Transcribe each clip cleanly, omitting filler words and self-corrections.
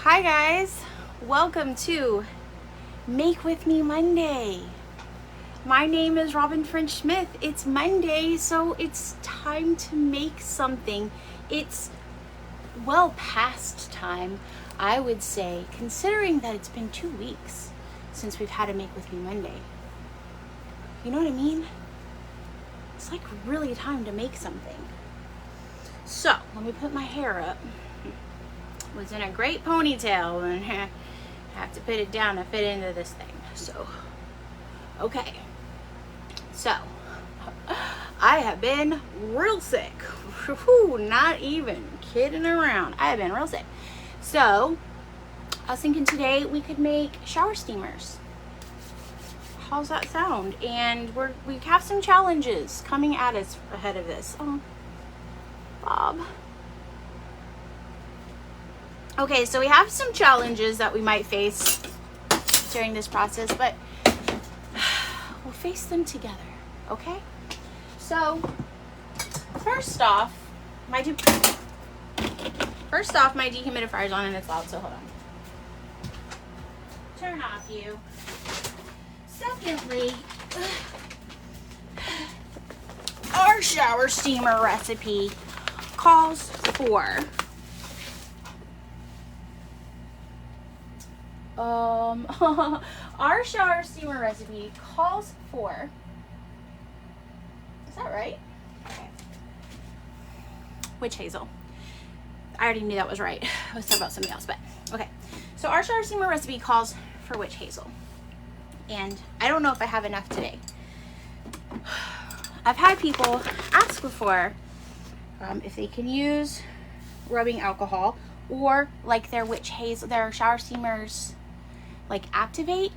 Hi guys, welcome to Make With Me Monday. My name is Robyn Smith. It's Monday, so it's time to make something. It's well past time, I would say, considering that it's been 2 weeks since we've had a Make With Me Monday. You know what I mean? It's like really time to make something. So, let me put my hair up. Was in a great ponytail and I have to put it down to fit into this thing. So, okay. So, I have been real sick. Not even kidding around. I have been real sick. So, I was thinking today we could make shower steamers. How's that sound? And we have some challenges coming at us ahead of this. Oh, Bob. Okay, so we have some challenges that we might face during this process, but we'll face them together, okay? So, first off, my dehumidifier's on and it's loud, so hold on. Turn off you. Secondly, our shower steamer recipe calls for our shower steamer recipe calls for, is that right? Okay. Witch hazel. I already knew that was right. I was talking about something else, but okay. So our shower steamer recipe calls for witch hazel. And I don't know if I have enough today. I've had people ask before if they can use rubbing alcohol or like their witch hazel, their shower steamers like activate,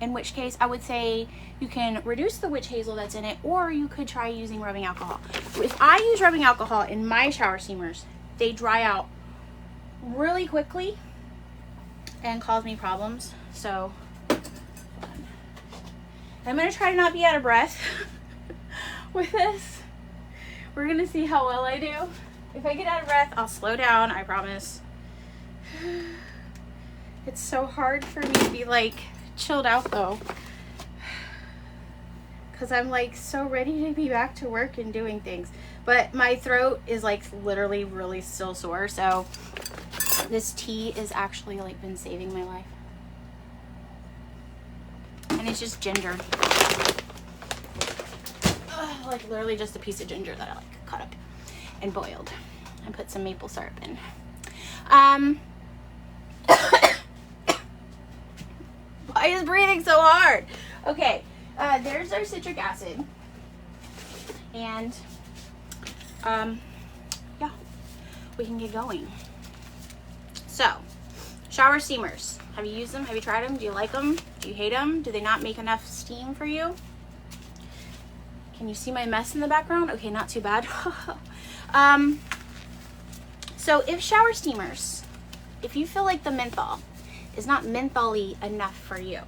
in which case I would say you can reduce the witch hazel that's in it, or you could try using rubbing alcohol. If I use rubbing alcohol in my shower steamers, they dry out really quickly and cause me problems. So I'm gonna try to not be out of breath with this. We're gonna see how well I do. If I get out of breath, I'll slow down, I promise. It's so hard for me to be like chilled out though, because I'm like so ready to be back to work and doing things, but my throat is like literally really still sore. So this tea is actually like been saving my life, and it's just ginger. Like literally just a piece of ginger that I like cut up and boiled and put some maple syrup in. Why is breathing so hard? Okay, there's our citric acid. And, yeah, we can get going. So, shower steamers. Have you used them? Have you tried them? Do you like them? Do you hate them? Do they not make enough steam for you? Can you see my mess in the background? Okay, not too bad. So if shower steamers, if you feel like the menthol is not mentholy enough for you,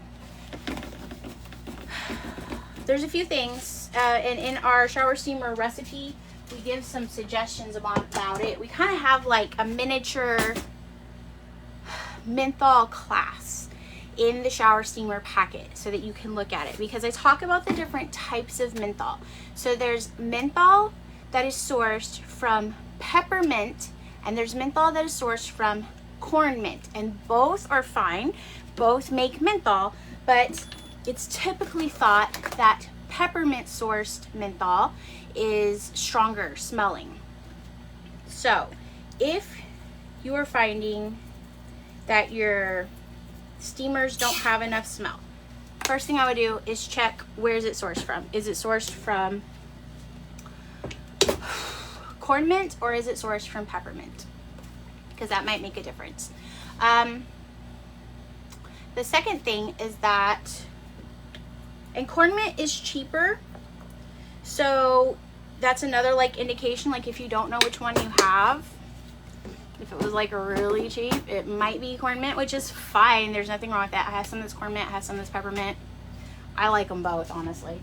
there's a few things, and in our shower steamer recipe, we give some suggestions about it. We kind of have like a miniature menthol class in the shower steamer packet so that you can look at it, because I talk about the different types of menthol. So there's menthol that is sourced from peppermint, and there's menthol that is sourced from corn mint, and both are fine. Both make menthol, but it's typically thought that peppermint sourced menthol is stronger smelling. So if you are finding that your steamers don't have enough smell, first thing I would do is check, where is it sourced from? Is it sourced from corn mint or is it sourced from peppermint? Because that might make a difference. The second thing is that, and corn mint is cheaper, so that's another like indication, like if you don't know which one you have, if it was like really cheap, it might be corn mint, which is fine. There's nothing wrong with that. I have some that's corn mint, I have some that's peppermint. I like them both, honestly.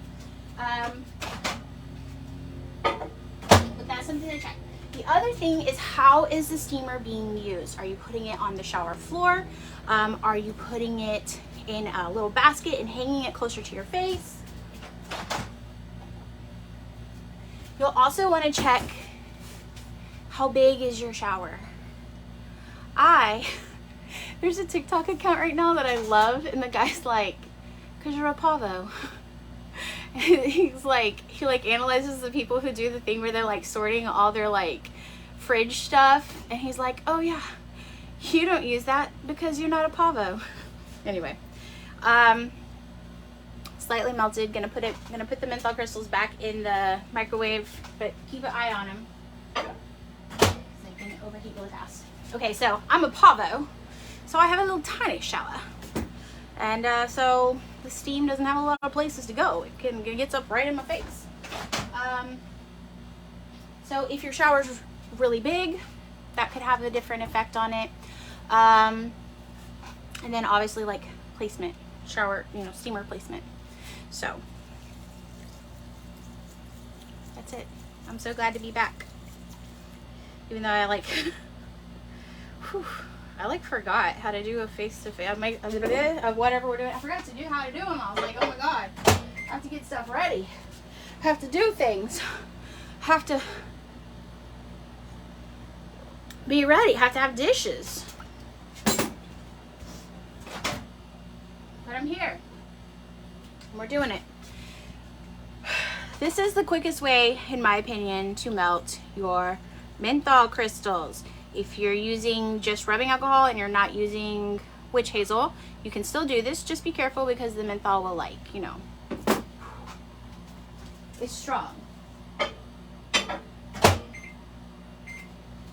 But that's something to check. The other thing is, how is the steamer being used? Are you putting it on the shower floor? Are you putting it in a little basket and hanging it closer to your face? You'll also want to check, how big is your shower? There's a TikTok account right now that I love, and the guy's like, "'Cause you're a pavo." He's like, he like analyzes the people who do the thing where they're like sorting all their like fridge stuff, and he's like, "Oh yeah, you don't use that because you're not a pavo." Anyway, slightly melted. Gonna put the menthol crystals back in the microwave, but keep an eye on them so they can overheat really fast. Okay, so I'm a pavo, so I have a little tiny shower, and so the steam doesn't have a lot of places to go. It gets up right in my face. So if your shower's really big, that could have a different effect on it. And then obviously like placement, shower, steamer placement. So that's it. I'm so glad to be back. Even though I forgot how to do a face-to-face of whatever we're doing. I forgot to do how to do them. I was like, oh my God, I have to get stuff ready. I have to do things. Have to be ready. Have to have dishes. But I'm here. And we're doing it. This is the quickest way, in my opinion, to melt your menthol crystals. If you're using just rubbing alcohol and you're not using witch hazel, you can still do this. Just be careful because the menthol will it's strong.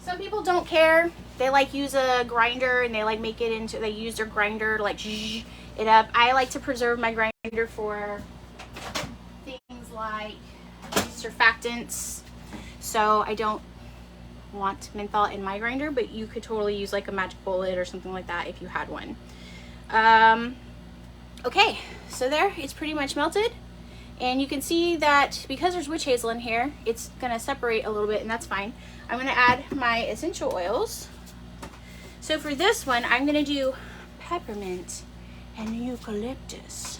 Some people don't care. They use a grinder and they use their grinder to zhuzh it up. I like to preserve my grinder for things like surfactants. So I don't want menthol in my grinder, but you could totally use like a magic bullet or something like that if you had one. Okay, so there, it's pretty much melted, and you can see that because there's witch hazel in here, it's gonna separate a little bit, and that's fine. I'm gonna add my essential oils. So for this one, I'm gonna do peppermint and eucalyptus,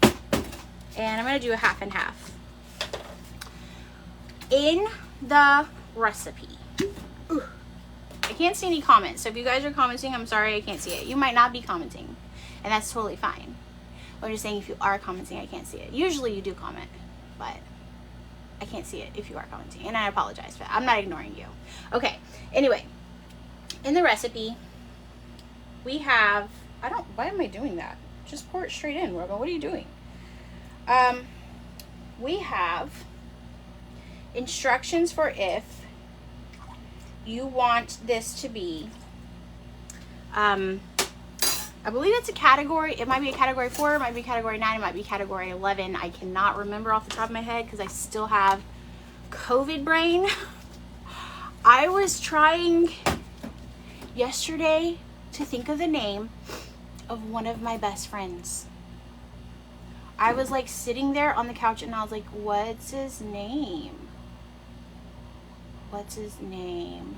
and I'm gonna do a half and half. In the recipe. Ooh. I can't see any comments, so if you guys are commenting, I'm sorry, I can't see it. You might not be commenting, and that's totally fine. I'm just saying, if you are commenting, I can't see it. Usually you do comment, but I can't see it if you are commenting, and I apologize for that. I'm not ignoring you. Okay, anyway, in the recipe, we have, why am I doing that? Just pour it straight in, Robyn. What are you doing? We have instructions for if you want this to be, I believe it's a category. It might be a category 4, it might be category 9, it might be category 11. I cannot remember off the top of my head because I still have COVID brain. I was trying yesterday to think of the name of one of my best friends. I was sitting there on the couch and I was like, what's his name? What's his name?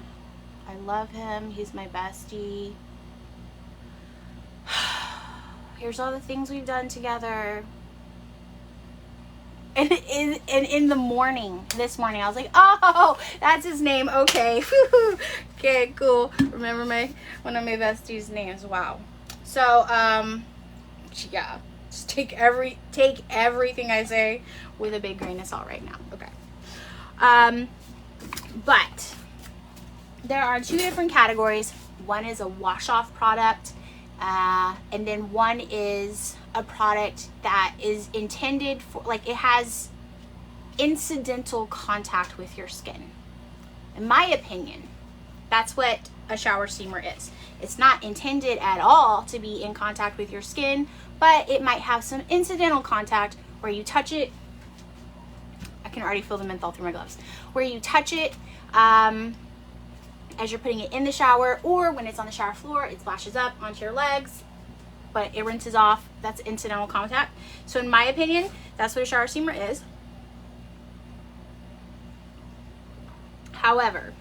I love him. He's my bestie. Here's all the things we've done together. And in the morning, this morning, I was like, oh, that's his name. Okay. Okay, cool. Remember one of my besties' names. Wow. So, yeah. Just take everything I say with a big grain of salt right now. Okay. But there are 2 different categories. One is a wash-off product, and then one is a product that is intended for, it has incidental contact with your skin. In my opinion, that's what a shower steamer is. It's not intended at all to be in contact with your skin, but it might have some incidental contact where you touch it. I can already feel the menthol through my gloves. Where you touch it as you're putting it in the shower, or when it's on the shower floor, it splashes up onto your legs, but it rinses off. That's incidental contact. So in my opinion, that's what a shower steamer is. However,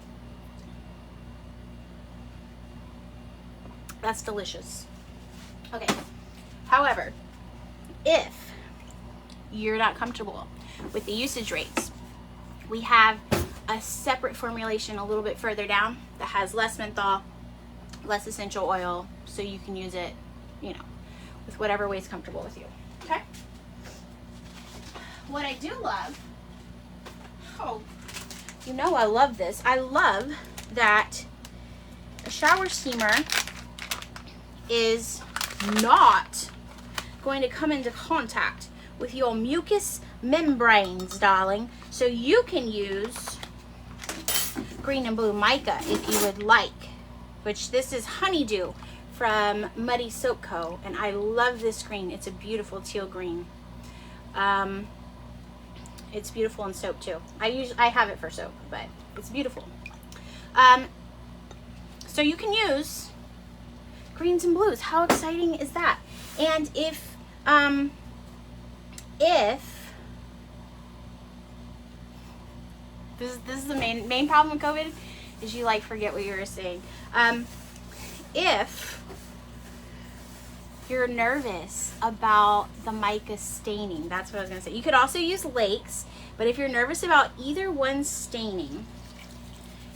that's delicious. Okay. However, if you're not comfortable with the usage rates, we have a separate formulation a little bit further down that has less menthol, less essential oil, so you can use it, you know, with whatever way is comfortable with you. Okay? What I do love, oh, you know I love this. I love that a shower steamer is not going to come into contact with your mucous membranes, darling. So you can use green and blue mica if you would like, which this is Honeydew from Muddy Soap Co. And I love this green. It's a beautiful teal green. It's beautiful in soap too. I have it for soap, but it's beautiful. So you can use greens and blues. How exciting is that? And if this is the main problem with COVID, is you like forget what you were saying. If you're nervous about the mica staining, that's what I was gonna say. You could also use lakes, but if you're nervous about either one staining,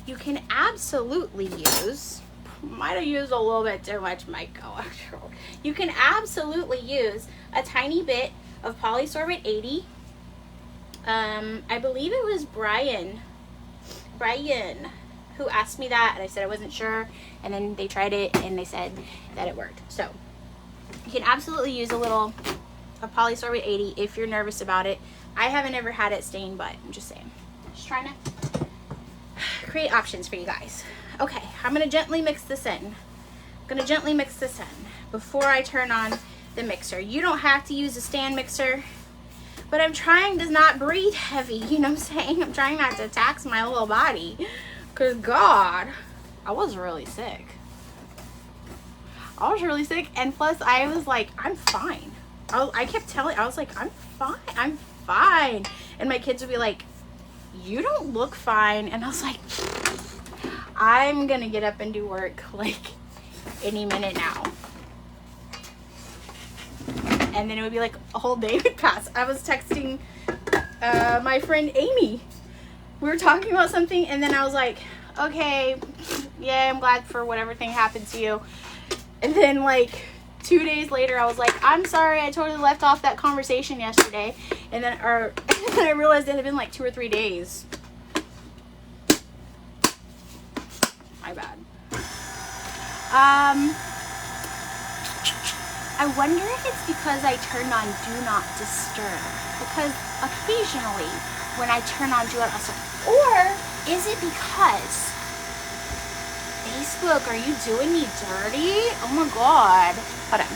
you can absolutely use, might have used a little bit too much mica, actually. You can absolutely use a tiny bit of polysorbate 80. I believe it was Brian who asked me that, and I said I wasn't sure, and then they tried it and they said that it worked. So you can absolutely use a little of polysorbate 80 if you're nervous about it. I haven't ever had it stain, but I'm just saying, just trying to create options for you guys. Okay, I'm gonna gently mix this in. Before I turn on the mixer. You don't have to use a stand mixer, but I'm trying to not breathe heavy, you know what I'm saying? I'm trying not to tax my little body, because God, I was really sick. And plus I was like, I'm fine. I kept telling, I was like, I'm fine. And my kids would be like, you don't look fine. And I was like, I'm gonna get up and do work like any minute now. And then it would be like a whole day would pass. I was texting my friend Amy. We were talking about something, and then I was like, okay, yeah, I'm glad for whatever thing happened to you. And then like 2 days later, I was like, I'm sorry, I totally left off that conversation yesterday. And then I realized it had been like 2 or 3 days. My bad. I wonder if it's because I turned on Do Not Disturb. Because occasionally when I turn on Do Not Disturb, or is it because Facebook, are you doing me dirty? Oh my God. Hold on.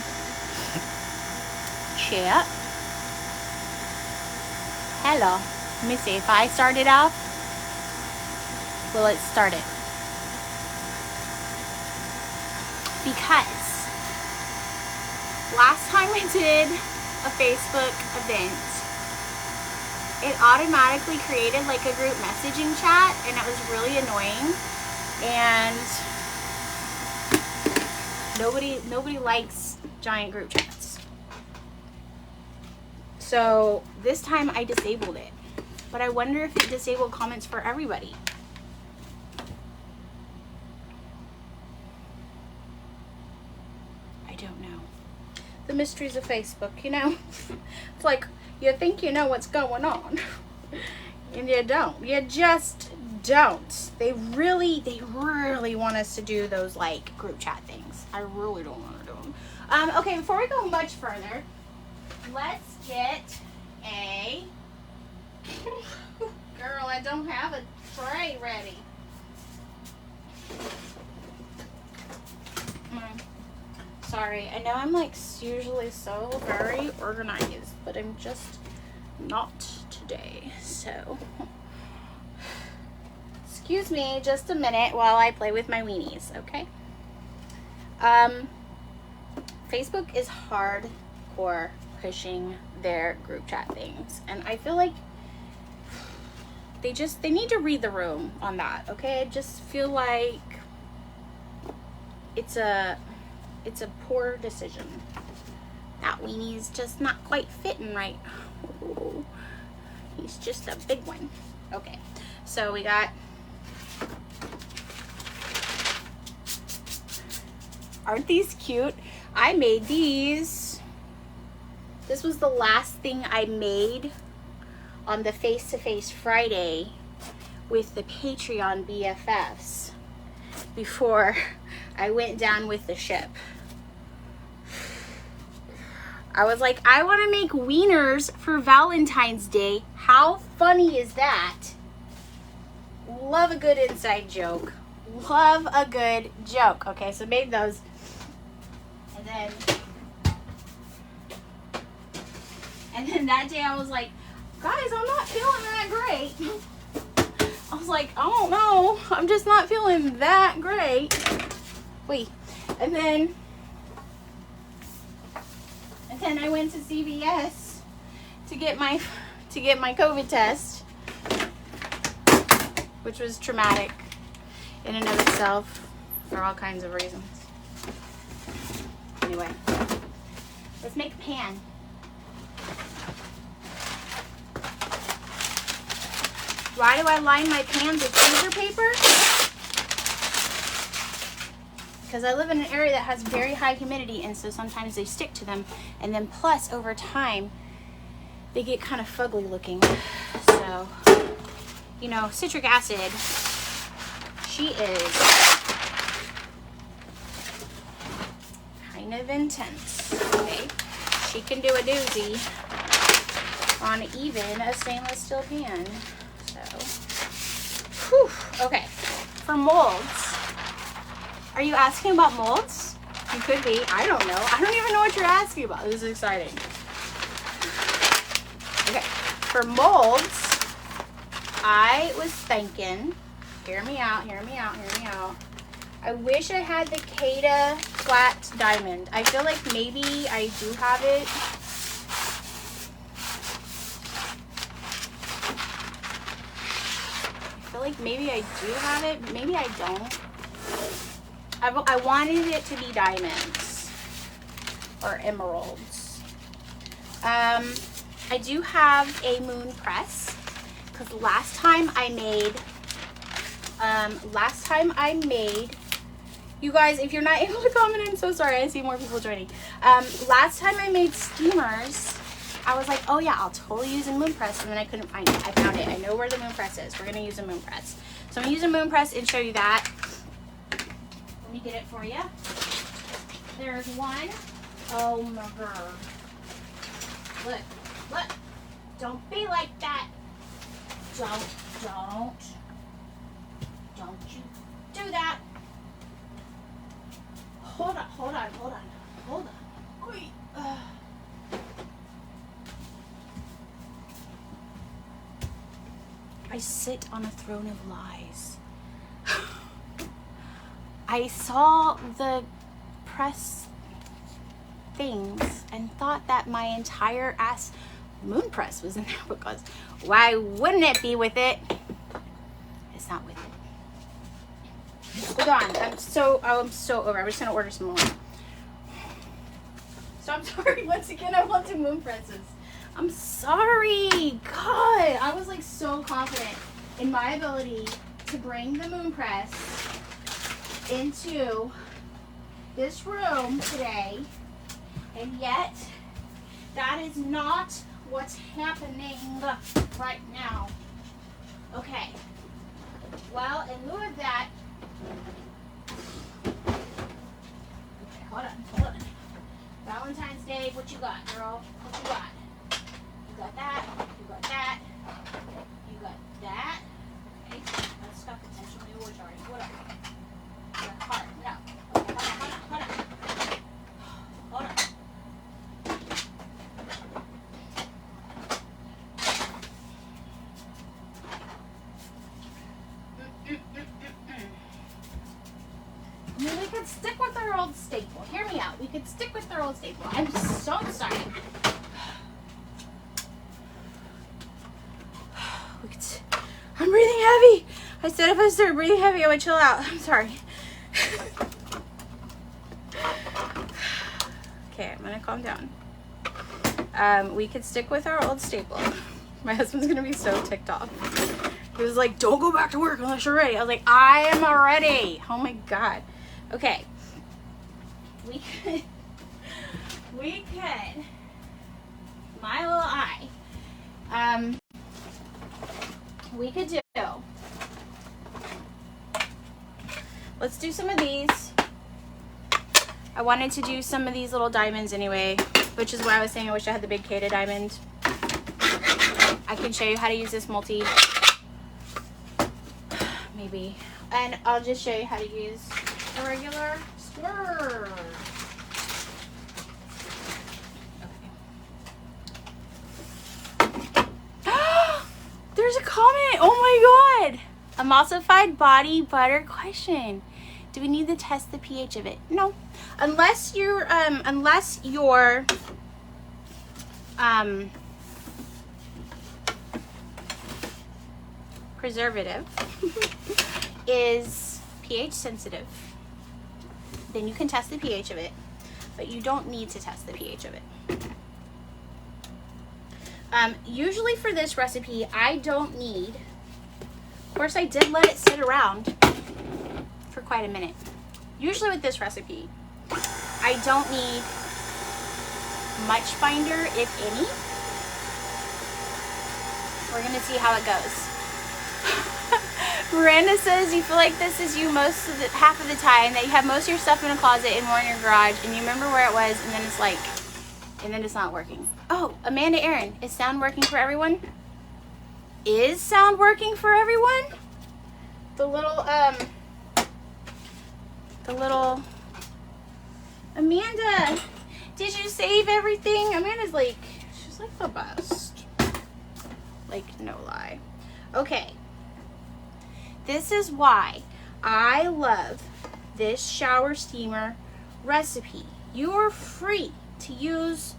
Chat. Hello. Let me see. If I start it off, will it start it? Because last time I did a Facebook event, it automatically created like a group messaging chat, and it was really annoying. And nobody likes giant group chats. So this time I disabled it. But I wonder if it disabled comments for everybody. I don't know. The mysteries of Facebook, you know? It's like you think you know what's going on. And you don't. You just don't. They really want us to do those like group chat things. I really don't want to do them. Okay, before we go much further, let's get a... Girl, I don't have a tray ready. Sorry, I know I'm like usually so very organized, but I'm just not today, so excuse me just a minute while I play with my weenies, okay? Facebook is hardcore pushing their group chat things, and I feel like they need to read the room on that, okay? I just feel like it's a poor decision. That weenie's just not quite fitting right. Oh, he's just a big one. Okay, so we got, aren't these cute? I made these. This was the last thing I made on the Face-to-Face Friday with the Patreon BFFs before I went down with the ship. I was like, I want to make wieners for Valentine's Day. How funny is that? Love a good inside joke. Love a good joke. Okay, so made those. And then that day I was like, guys, I'm not feeling that great. I was like, I don't know. I'm just not feeling that great. Wait. And then I went to CVS to get my COVID test, which was traumatic in and of itself for all kinds of reasons. Anyway, let's make a pan. Why do I line my pans with freezer paper? Because I live in an area that has very high humidity, and so sometimes they stick to them, and then plus over time they get kind of fugly looking. So, you know, citric acid, she is kind of intense. Okay, she can do a doozy on even a stainless steel pan. So, whew. Okay, for molds. Are you asking about molds? You could be. I don't know. I don't even know what you're asking about. This is exciting. Okay. For molds, I was thinking, hear me out, hear me out, hear me out. I wish I had the Cada flat diamond. I feel like maybe I do have it. I feel like maybe I do have it. Maybe I don't. I wanted it to be diamonds or emeralds. I do have a moon press because last time I made, you guys, if you're not able to comment, I'm so sorry. I see more people joining. Last time I made steamers, I was like, oh yeah, I'll totally use a moon press, and then I couldn't find it. I found it. I know where the moon press is. We're gonna use a moon press. So I'm gonna use a moon press and show you that. Let me get it for you. There's one. Oh my god. Look, look. Don't be like that. Don't you do that. Hold on. I sit on a throne of lies. I saw the press things and thought that my entire ass moon press was in there, because why wouldn't it be with it? It's not with it. Hold on. I'm so over. I'm just gonna order some more. So I'm sorry. Once again, I want 2 moon presses. I'm sorry. God, I was like so confident in my ability to bring the moon press into this room today, and yet that is not what's happening right now. Okay, well, in lieu of that, okay, hold on. Valentine's Day, what you got, girl? What you got? You got that, you got that, you got that. Okay, let's stop intentionally ordering. What up? Heart. No. Okay, hold on. I mean, we could stick with our old staple. Hear me out. We could stick with our old staple. I'm so sorry. I said if I started breathing heavy, I would chill out. I'm sorry. Okay, I'm gonna calm down. We could stick with our old staple. My husband's gonna be so ticked off. He was like, don't go back to work unless you're ready. I was like, I am ready. Oh my God. Okay. We could, my little eye. We could do, let's do some of these. I wanted to do some of these little diamonds anyway, which is why I was saying I wish I had the big Cada diamond. I can show you how to use this multi, maybe. And I'll just show you how to use a regular swirl. There's a comment. Oh my God. Emulsified body butter question. Do we need to test the pH of it? No. Unless your preservative is pH sensitive, then you can test the pH of it, but you don't need to test the pH of it. Usually for this recipe, I don't need, of course I did let it sit around for quite a minute. Usually with this recipe, I don't need much binder, if any. We're gonna see how it goes. Miranda says you feel like this is you half of the time, that you have most of your stuff in a closet and more in your garage, and you remember where it was, and then it's like, and then it's not working. Oh, Amanda Aaron, is sound working for everyone? Is sound working for everyone? The little Amanda, did you save everything? Amanda's like, she's like the best. Like, no lie. Okay. This is why I love this shower steamer recipe. You are free to use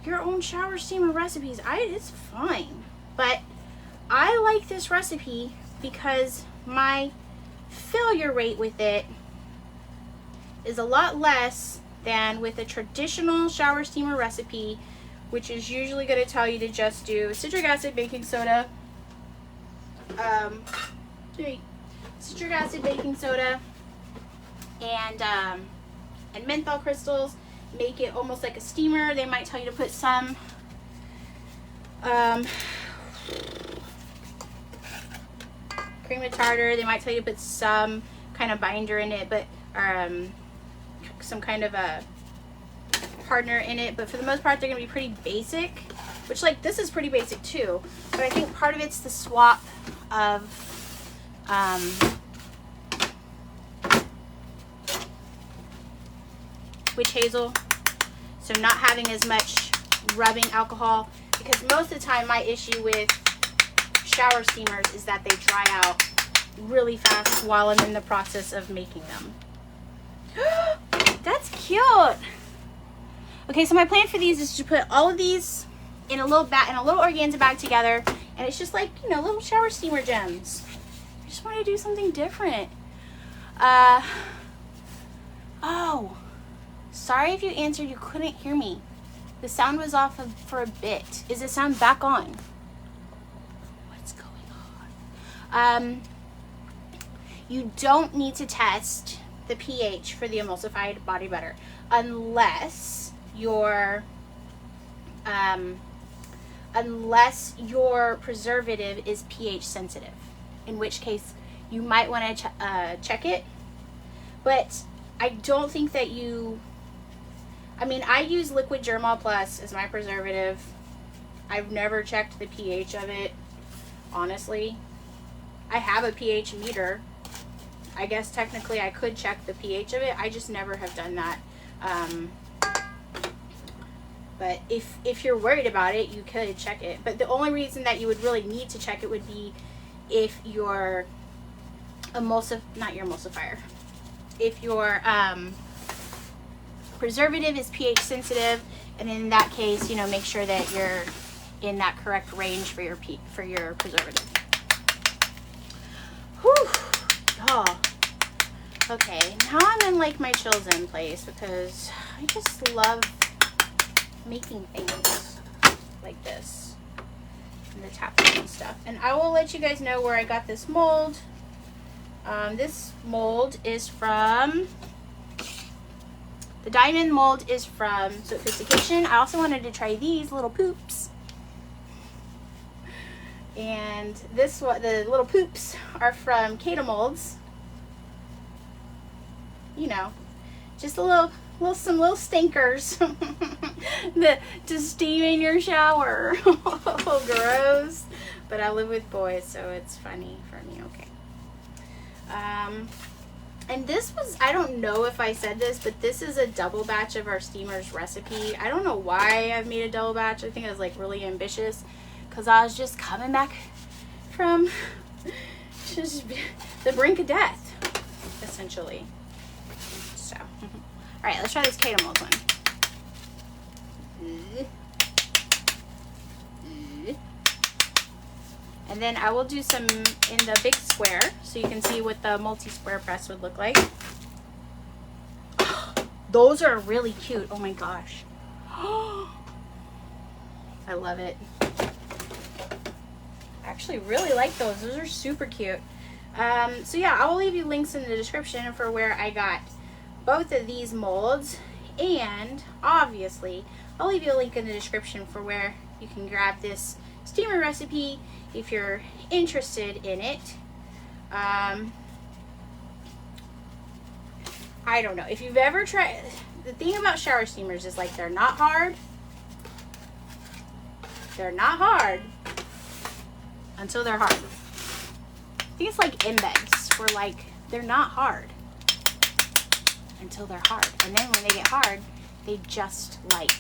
your own shower steamer recipes. It's fine. But I like this recipe because my failure rate with it is a lot less than with a traditional shower steamer recipe, which is usually going to tell you to just do citric acid, baking soda, citric acid, baking soda, and menthol crystals. Make it almost like a steamer. They might tell you to put some cream of tartar. They might tell you to put some kind of binder in it, but some kind of a hardener in it. But for the most part, they're gonna be pretty basic, which, like, this is pretty basic too. But I think part of it's the swap of witch hazel, so not having as much rubbing alcohol, because most of the time my issue with shower steamers is that they dry out really fast while I'm in the process of making them. That's cute. Okay, so my plan for these is to put all of these in a little organza bag together, and it's just like, you know, little shower steamer gems. I just want to do something different. Oh, sorry if you answered, you couldn't hear me. The sound was off for a bit. Is the sound back on? What's going on? You don't need to test the pH for the emulsified body butter unless your preservative is pH sensitive, in which case you might want to check it. But I don't think that I use Liquid Germall Plus as my preservative. I've never checked the pH of it, honestly. I have a pH meter. I guess technically I could check the pH of it. I just never have done that. But if you're worried about it, you could check it. But the only reason that you would really need to check it would be if your if your preservative is pH sensitive, and in that case, you know, make sure that you're in that correct range for your preservative. Whew. Okay, now I'm in like my chill zen place because I just love making things like this and the tapping and stuff. And I will let you guys know where I got this mold. This mold is from, the diamond mold is from Soapfistication. I also wanted to try these little poops. And this one, the little poops are from Cada molds. You know, just some little stinkers to steam in your shower. Oh, gross. But I live with boys, so it's funny for me. Okay. And this was, I don't know if I said this, but this is a double batch of our steamers recipe. I don't know why I've made a double batch. I think I was like really ambitious because I was just coming back from just the brink of death, essentially. So, all right, let's try this Cada mold one. And then I will do some in the big square so you can see what the multi-square press would look like. Those are really cute. Oh my gosh. I love it. I actually really like those. Those are super cute. So yeah, I will leave you links in the description for where I got both of these molds, and obviously I'll leave you a link in the description for where you can grab this steamer recipe if you're interested in it. I don't know if you've ever tried. The thing about shower steamers is like they're not hard. They're not hard until they're hard. I think it's like embeds where like they're not hard until they're hard, and then when they get hard, they just like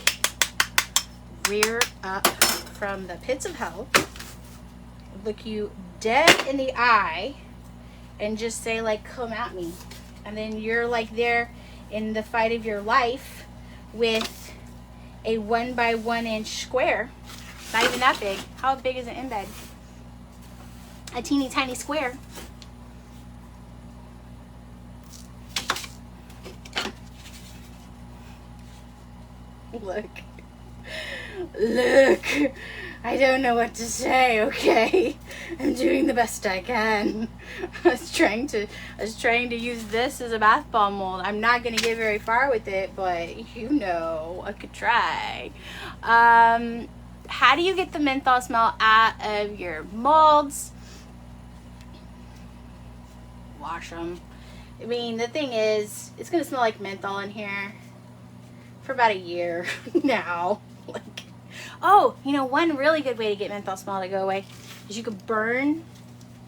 rear up from the pits of hell, look you dead in the eye, and just say like, come at me. And then you're like there in the fight of your life with a 1 by 1 inch square. Not even that big. How big is an embed? A teeny tiny square. Look. I don't know what to say, okay? I'm doing the best I can. I was trying to use this as a bath bomb mold. I'm not gonna get very far with it, but you know, I could try. How do you get the menthol smell out of your molds? Wash them. I mean, the thing is, it's gonna smell like menthol in here for about a year now. Like, oh, you know, one really good way to get menthol smell to go away is you could burn,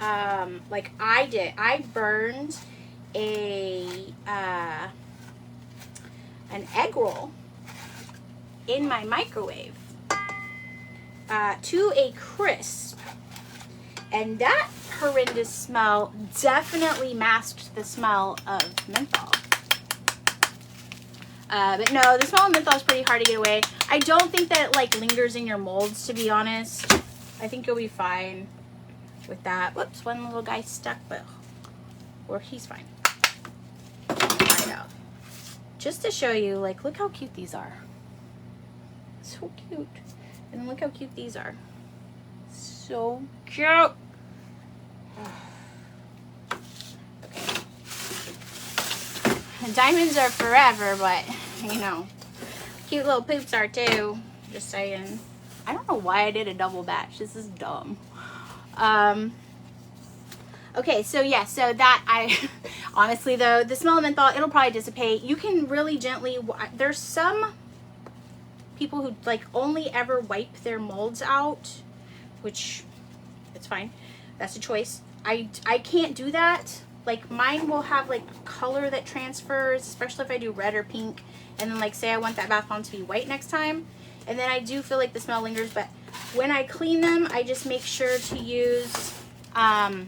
like I did. I burned an egg roll in my microwave to a crisp, and that horrendous smell definitely masked the smell of menthol. But no, the smell of menthol is pretty hard to get away. I don't think that it like lingers in your molds, to be honest. I think you'll be fine with that. Whoops, one little guy stuck, but or he's fine. Try it out. Just to show you, like, look how cute these are. So cute. And look how cute these are. So cute. Diamonds are forever, but you know, cute little poops are too. Just saying. I don't know why I did a double batch. This is dumb. Okay, so yeah, so that I honestly though, the smell of menthol, it'll probably dissipate. You can really gently. There's some people who like only ever wipe their molds out, which it's fine. That's a choice. I can't do that. Like mine will have like color that transfers, especially if I do red or pink, and then like say I want that bath bomb to be white next time, and then I do feel like the smell lingers. But when I clean them, I just make sure to use I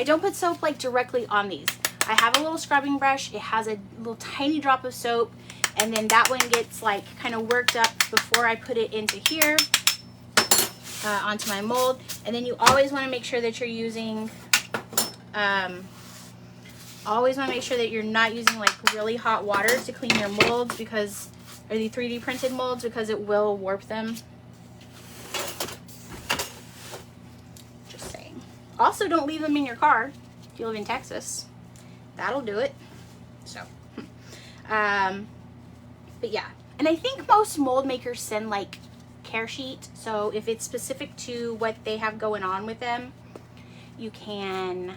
don't put soap like directly on these. I have a little scrubbing brush. It has a little tiny drop of soap, and then that one gets like kind of worked up before I put it into here onto my mold. And then you always want to make sure that you're using Always want to make sure that you're not using like really hot water to clean your molds, because, or the 3D printed molds, because it will warp them. Just saying. Also, don't leave them in your car if you live in Texas. That'll do it. So, but yeah. And I think most mold makers send like care sheet. So if it's specific to what they have going on with them, you can,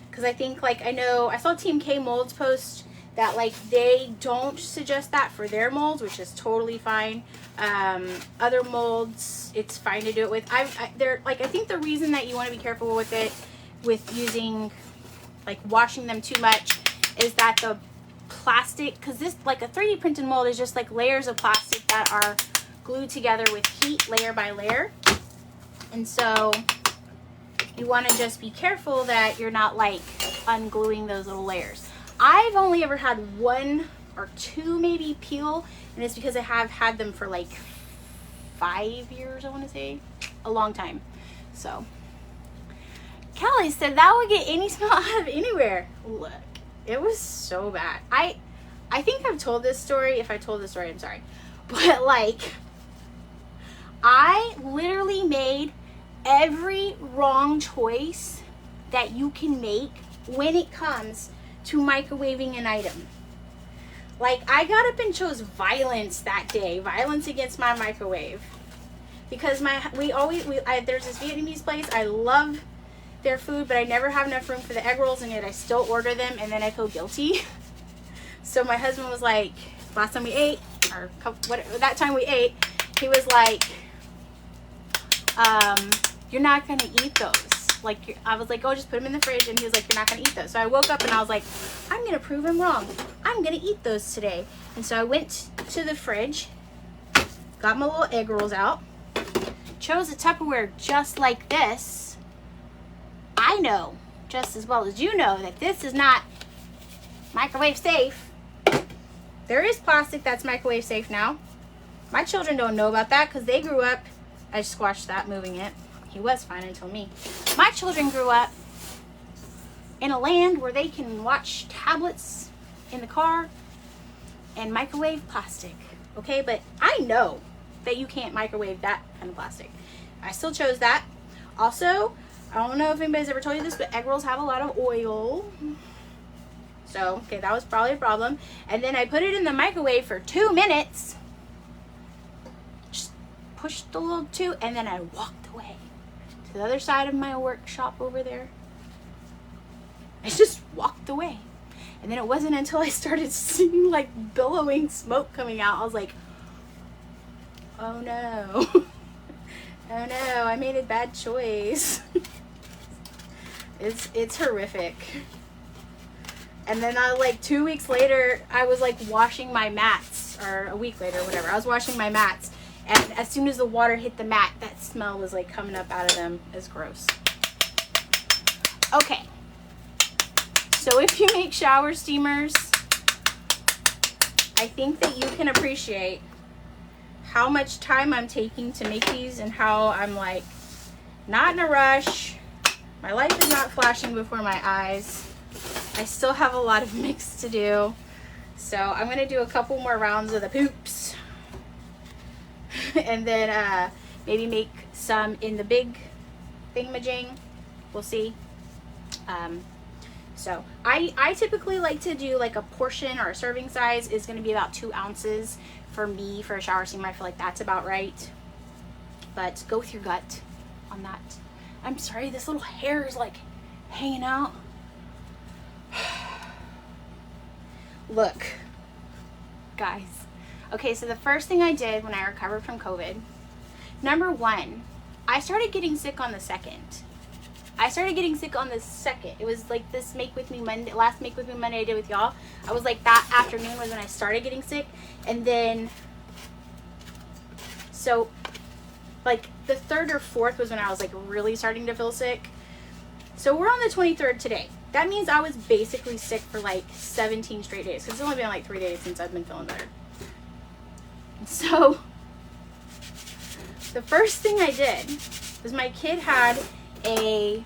because I think like, I saw Team K Molds post that like they don't suggest that for their molds, which is totally fine. Other molds, it's fine to do it with. I think the reason that you want to be careful with it, with using like washing them too much, is that the plastic, because this, like a 3D printed mold is just like layers of plastic that are glued together with heat layer by layer. And so you want to just be careful that you're not like ungluing those little layers. I've only ever had 1 or 2 maybe peel, and it's because I have had them for like 5 years, I want to say, a long time. So Kelly said that would get any smell out of anywhere. Look, it was so bad. I think I've told this story. If I told this story, I'm sorry. But like, I literally made every wrong choice that you can make when it comes to microwaving an item. Like, I got up and chose violence that day. Violence against my microwave. Because there's this Vietnamese place. I love their food, but I never have enough room for the egg rolls, and yet I still order them, and then I feel guilty. So my husband was like, last time we ate, or that time we ate, he was like, you're not gonna eat those. Like, I was like, oh, just put them in the fridge, and he was like, you're not gonna eat those. So I woke up and I was like, I'm gonna prove him wrong. I'm gonna eat those today. And so I went to the fridge, got my little egg rolls out, chose a Tupperware just like this. I know just as well as you know that this is not microwave safe. There is plastic that's microwave safe now. My children don't know about that because they grew up, I squashed that moving it. He was fine until me. My children grew up in a land where they can watch tablets in the car and microwave plastic. Okay, but I know that you can't microwave that kind of plastic. I still chose that. Also, I don't know if anybody's ever told you this, but egg rolls have a lot of oil. So, okay, that was probably a problem. And then I put it in the microwave for 2 minutes. Just pushed the little 2, and then I walked away to the other side of my workshop over there. I just walked away. And then it wasn't until I started seeing like billowing smoke coming out, I was like, oh no. Oh no, I made a bad choice. It's horrific. And then like 2 weeks later, I was like washing my mats, or a week later, whatever. I was washing my mats, and as soon as the water hit the mat, that smell was like coming up out of them. It's gross. Okay. So if you make shower steamers, I think that you can appreciate how much time I'm taking to make these, and how I'm like not in a rush. My life is not flashing before my eyes. I still have a lot of mix to do. So I'm going to do a couple more rounds of the poops. And then maybe make some in the big thingamajig. We'll see. So I typically like to do like a portion, or a serving size is going to be about 2 ounces for me for a shower steamer. I feel like that's about right. But go with your gut on that. I'm sorry, this little hair is like hanging out. Look, guys. Okay, so the first thing I did when I recovered from COVID, number 1, I started getting sick on the 2nd. It was like this last Make With Me Monday I did with y'all. I was like, that afternoon was when I started getting sick. And then, so like the 3rd or 4th was when I was like really starting to feel sick. So we're on the 23rd today. That means I was basically sick for like 17 straight days, because it's only been like 3 days since I've been feeling better. So the first thing I did was my kid had a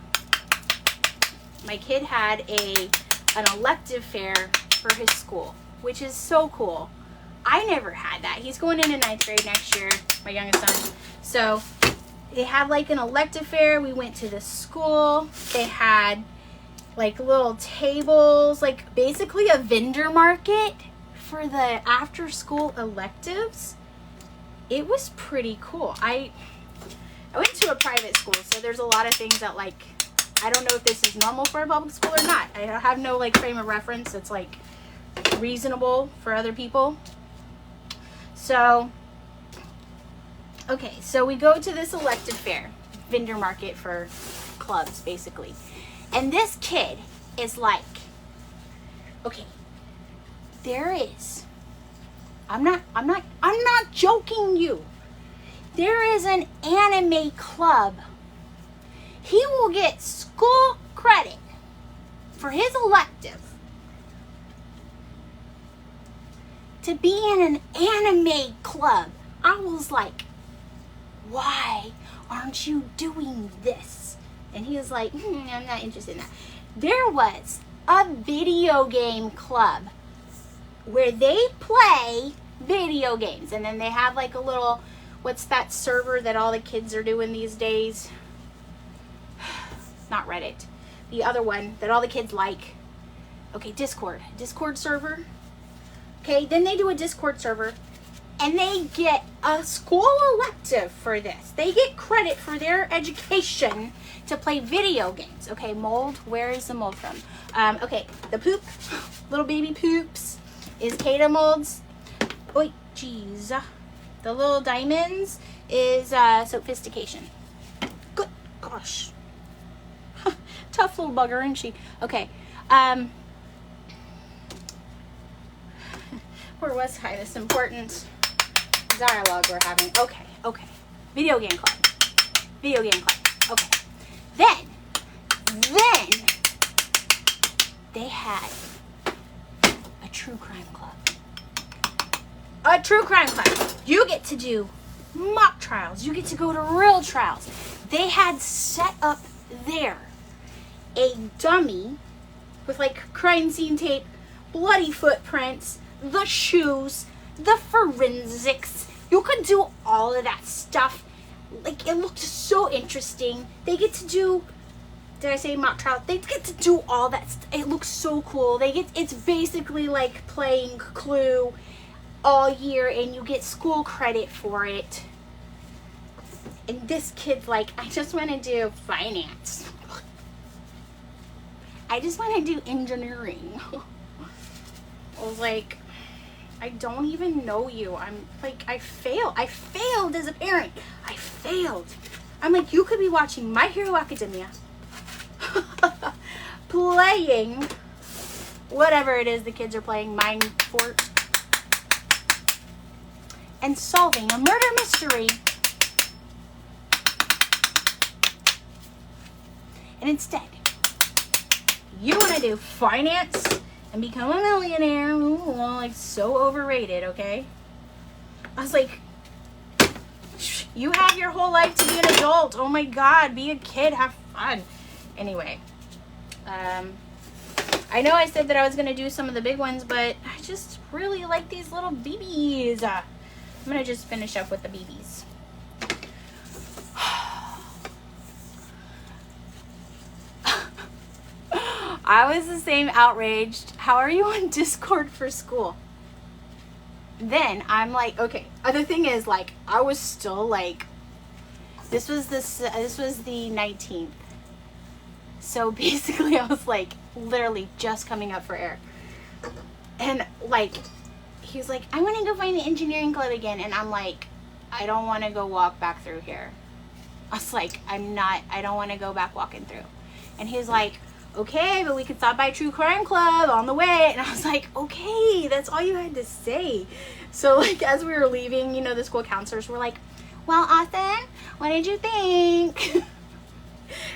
an elective fair for his school, which is so cool. I never had that. He's going into 9th grade next year, my youngest son. So they had like an elective fair. We went to the school. They had like little tables, like basically a vendor market for the after school electives. It was pretty cool. I went to a private school, so there's a lot of things that like, I don't know if this is normal for a public school or not. I have no like frame of reference that's like reasonable for other people. So, okay, so we go to this elective fair, vendor market for clubs, basically. And this kid is like, okay, there is, I'm not joking you. There is an anime club. He will get school credit for his elective to be in an anime club. I was like, why aren't you doing this? And he was like, I'm not interested in that. There was a video game club where they play video games. And then they have like a little, what's that server that all the kids are doing these days? Not Reddit. The other one that all the kids like. Okay, Discord server. Okay, then they do a Discord server and they get a school elective for this. They get credit for their education to play video games. Okay, mold, where is the mold from? Okay, the poop, little baby poops is Cada molds. Oh, geez. The little diamonds is Soapfistication. Good gosh. Tough little bugger, isn't she? Okay. Where was I? This important dialogue we're having. Okay. Video game club. Okay. Then they had a true crime club. You get to do mock trials. You get to go to real trials. They had set up there a dummy with like crime scene tape, bloody footprints, the shoes, the forensics. You could do all of that stuff. Like, it looked so interesting. They get to do, did I say mock trial? They get to do all that. It looks so cool. It's basically like playing Clue all year, and you get school credit for it. And this kid's like, I just want to do finance. I just want to do engineering. I was like, I don't even know you. I'm like, I failed as a parent. I failed. I'm like, you could be watching My Hero Academia, playing whatever it is the kids are playing, Mind Fort, and solving a murder mystery. And instead, you want to do finance and become a millionaire. Ooh, like, so overrated, okay? I was like, you have your whole life to be an adult. Oh my God, be a kid, have fun. Anyway, I know I said that I was going to do some of the big ones, but I just really like these little BBs. I'm going to just finish up with the BBs. I was the same, outraged. How are you on Discord for school? Then I'm like, okay. The thing is, like, I was still like, this was the 19th. So basically, I was like, literally just coming up for air. And like, he was like, I want to go find the engineering club again. And I'm like, I don't want to go walk back through here. I was like, I don't want to go back walking through. And he was like, okay, but we could stop by True Crime Club on the way. And I was like, okay, that's all you had to say. So like, as we were leaving, you know, the school counselors were like, well, Austin, what did you think?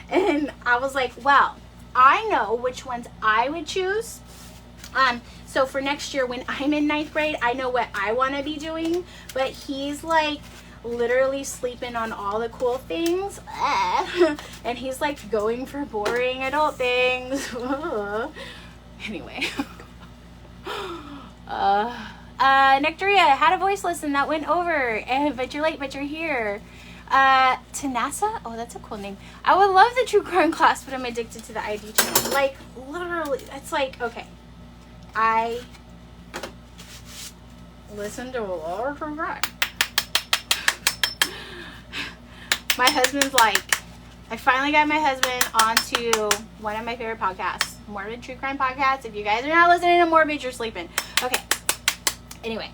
And I was like, well, I know which ones I would choose. So for next year when I'm in 9th grade, I know what I want to be doing. But he's like literally sleeping on all the cool things. And he's like going for boring adult things. Anyway. Nectaria had a voice lesson that went over, but you're late, but you're here. Tanasa? Oh, that's a cool name. I would love the true crime class, but I'm addicted to the ID channel. Like, literally, it's like, okay. I listen to a lot of true crime. My husband's like, I finally got my husband onto one of my favorite podcasts, Morbid True Crime Podcasts. If you guys are not listening to Morbid, you're sleeping. Okay. Anyway,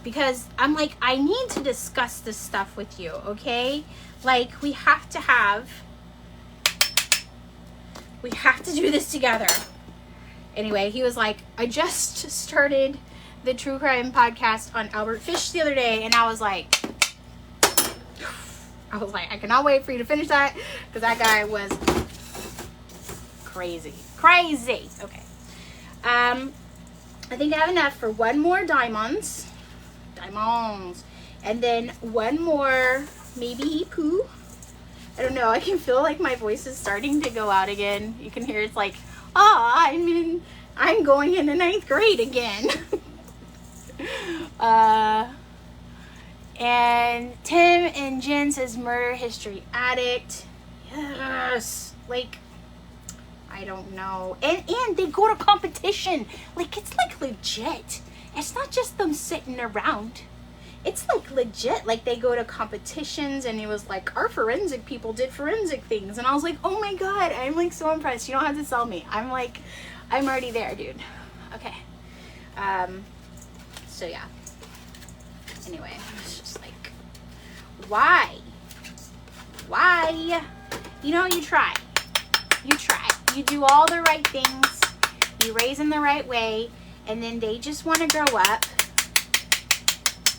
because I'm like, I need to discuss this stuff with you, okay? Like, we have to do this together. Anyway, he was like, I just started the True Crime podcast on Albert Fish the other day, and I was like, I cannot wait for you to finish that, because that guy was crazy. Okay. I think I have enough for one more diamonds, and then one more maybe poo. I don't know. I can feel like my voice is starting to go out again. You can hear it's like, I'm going into 9th grade again. And Tim and Jen says murder history addict. Yes. Like, I don't know. And they go to competition. Like, it's like legit. It's not just them sitting around. It's like legit. Like, they go to competitions, and he was like, our forensic people did forensic things. And I was like, oh my God, I'm like so impressed. You don't have to sell me. I'm already there, dude. Okay. So yeah. Anyway, it's just like, why? You know, you try. You do all the right things. You raise them the right way. And then they just want to grow up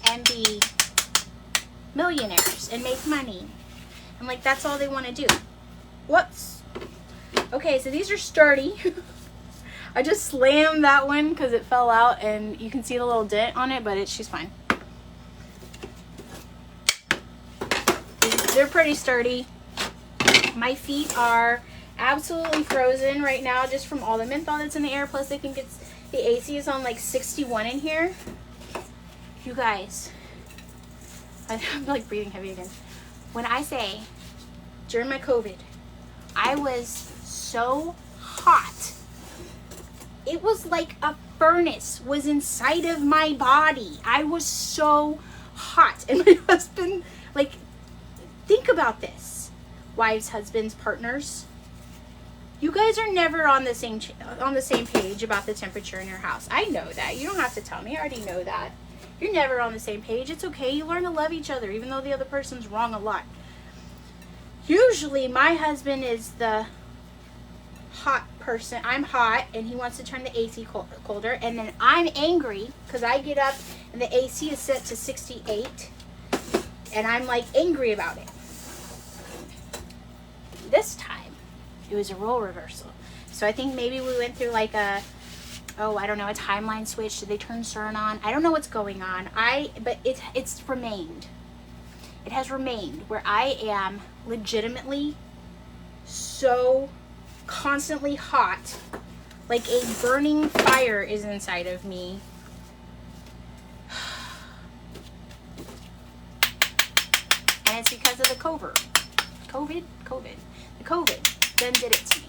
and be millionaires and make money. And like, that's all they want to do. Whoops. Okay, so these are sturdy. I just slammed that one because it fell out, and you can see the little dent on it, but she's fine. They're pretty sturdy. My feet are absolutely frozen right now just from all the menthol that's in the air. Plus, I think the AC is on like 61 in here. You guys, I'm like breathing heavy again. When I say during my COVID, I was so hot. It was like a furnace was inside of my body. I was so hot. And my husband, like, think about this. Wives, husbands, partners. You guys are never on the same page about the temperature in your house. I know that. You don't have to tell me. I already know that. You're never on the same page. It's okay. You learn to love each other, even though the other person's wrong a lot. Usually, my husband is the hot person. I'm hot, and he wants to turn the AC colder, and then I'm angry because I get up and the AC is set to 68, and I'm like angry about it. This time, it was a role reversal. So I think maybe we went through like a timeline switch. Did they turn CERN on? I don't know what's going on. But it's remained. It has remained where I am legitimately so constantly hot, like a burning fire is inside of me. And it's because of the COVID. The COVID then did it to me.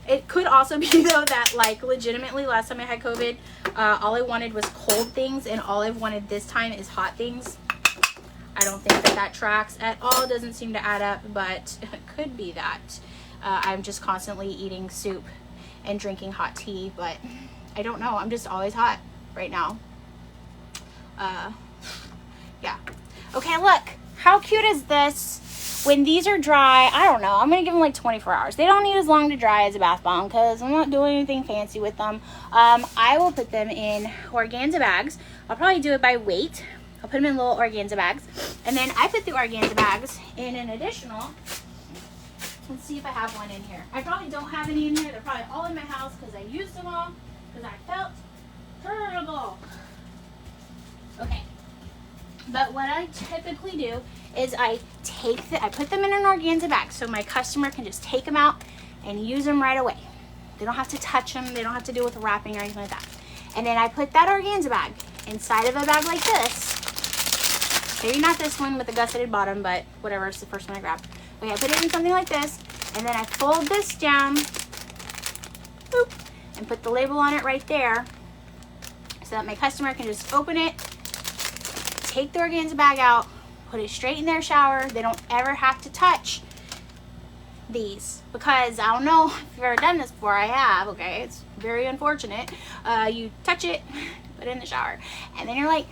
It could also be, though, that, like, legitimately, last time I had COVID, all I wanted was cold things, and all I've wanted this time is hot things. I don't think that tracks at all. It doesn't seem to add up, but it could be that. I'm just constantly eating soup and drinking hot tea, but I don't know. I'm just always hot right now. Yeah. Okay, look. How cute is this? When these are dry, I don't know. I'm going to give them like 24 hours. They don't need as long to dry as a bath bomb because I'm not doing anything fancy with them. I will put them in organza bags. I'll probably do it by weight. I'll put them in little organza bags. And then I put the organza bags in an additional. Let's see if I have one in here. I probably don't have any in here. They're probably all in my house because I used them all because I felt terrible. Okay. But what I typically do is I put them in an organza bag so my customer can just take them out and use them right away. They don't have to touch them. They don't have to deal with wrapping or anything like that. And then I put that organza bag inside of a bag like this. Maybe not this one with the gusseted bottom, but whatever, it's the first one I grabbed. Okay, I put it in something like this, and then I fold this down, boop, and put the label on it right there so that my customer can just open it, take the organza bag out, put it straight in their shower. They don't ever have to touch these, because I don't know if you've ever done this before. I have. Okay, it's very unfortunate. You touch it, put it in the shower, and then you're like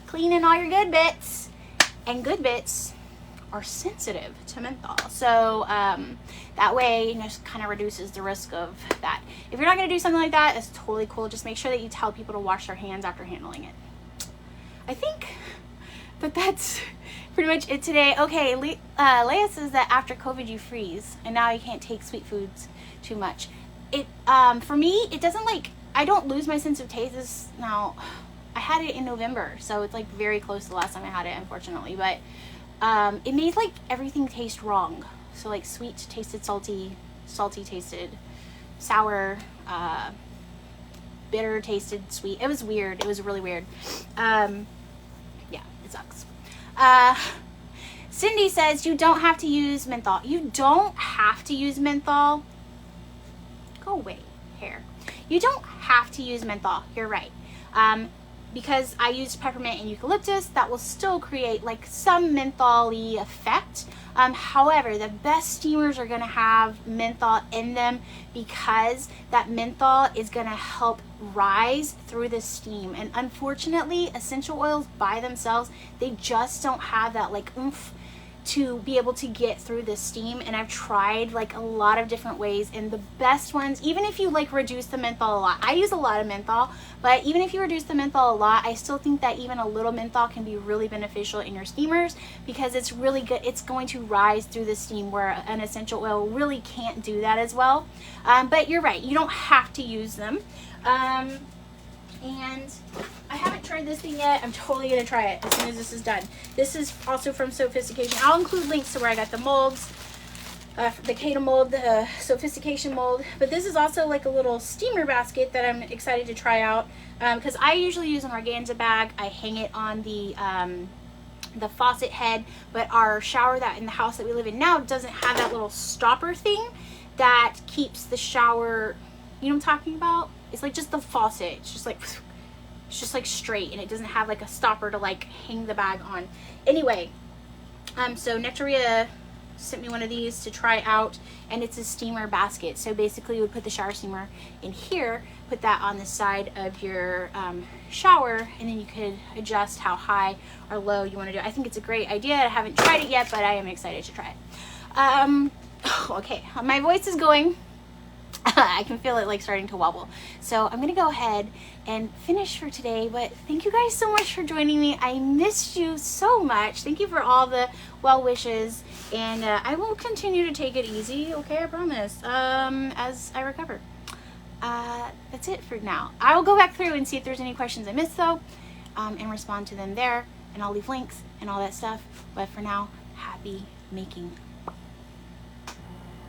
cleaning all your good bits, and good bits are sensitive to menthol, so that way, you know, just kind of reduces the risk of that. If you're not going to do something like that, it's totally cool. Just make sure that you tell people to wash their hands after handling it. I think that's pretty much it today. Okay, Leia says that after COVID you freeze, and now you can't take sweet foods too much. It for me, it doesn't, like, I don't lose my sense of taste. Now, I had it in November, so it's like very close to the last time I had it, unfortunately. But it made like everything taste wrong. So like sweet tasted salty, salty tasted sour, bitter tasted sweet. It was weird. It was really weird. Yeah, it sucks. Cindy says you don't have to use menthol. You don't have to use menthol. Go away, hair. You don't have to use menthol. You're right. Because I used peppermint and eucalyptus, that will still create like some menthol-y effect. However, the best steamers are going to have menthol in them, because that menthol is going to help rise through the steam. And unfortunately, essential oils by themselves, they just don't have that like oomph to be able to get through the steam. And I've tried like a lot of different ways, and the best ones, even if you like reduce the menthol a lot, I use a lot of menthol, but even if you reduce the menthol a lot, I still think that even a little menthol can be really beneficial in your steamers, because it's really good. It's going to rise through the steam, where an essential oil really can't do that as well. But you're right, you don't have to use them. And I haven't tried this thing yet. I'm totally going to try it as soon as this is done. This is also from Soapfistication. I'll include links to where I got the molds, the Cada mold, the Soapfistication mold. But this is also like a little steamer basket that I'm excited to try out, because I usually use an organza bag. I hang it on the faucet head, but our shower that in the house that we live in now doesn't have that little stopper thing that keeps the shower, you know what I'm talking about? It's like just the faucet. It's just like straight, and it doesn't have like a stopper to like hang the bag on. Anyway, so Nectaria sent me one of these to try out, and it's a steamer basket. So basically you would put the shower steamer in here, put that on the side of your shower, and then you could adjust how high or low you want to do it. I think it's a great idea. I haven't tried it yet, but I am excited to try it. Okay, my voice is going. I can feel it like starting to wobble. So I'm going to go ahead and finish for today. But thank you guys so much for joining me. I missed you so much. Thank you for all the well wishes. And I will continue to take it easy. Okay, I promise. As I recover. That's it for now. I will go back through and see if there's any questions I missed though. And respond to them there. And I'll leave links and all that stuff. But for now, happy making